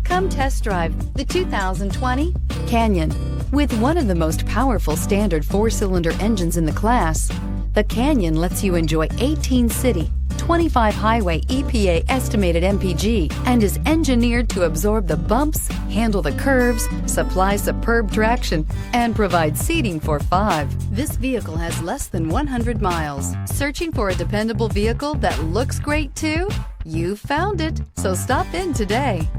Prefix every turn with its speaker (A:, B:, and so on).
A: Come test drive the 2020 Canyon. With one of the most powerful standard four-cylinder engines in the class, the Canyon lets you enjoy 18 city, 25 highway EPA estimated MPG, and is engineered to absorb the bumps, handle the curves, supply superb traction, and provide seating for 5. This vehicle has less than 100 miles. Searching for a dependable vehicle that looks great too? You found it, so stop in today.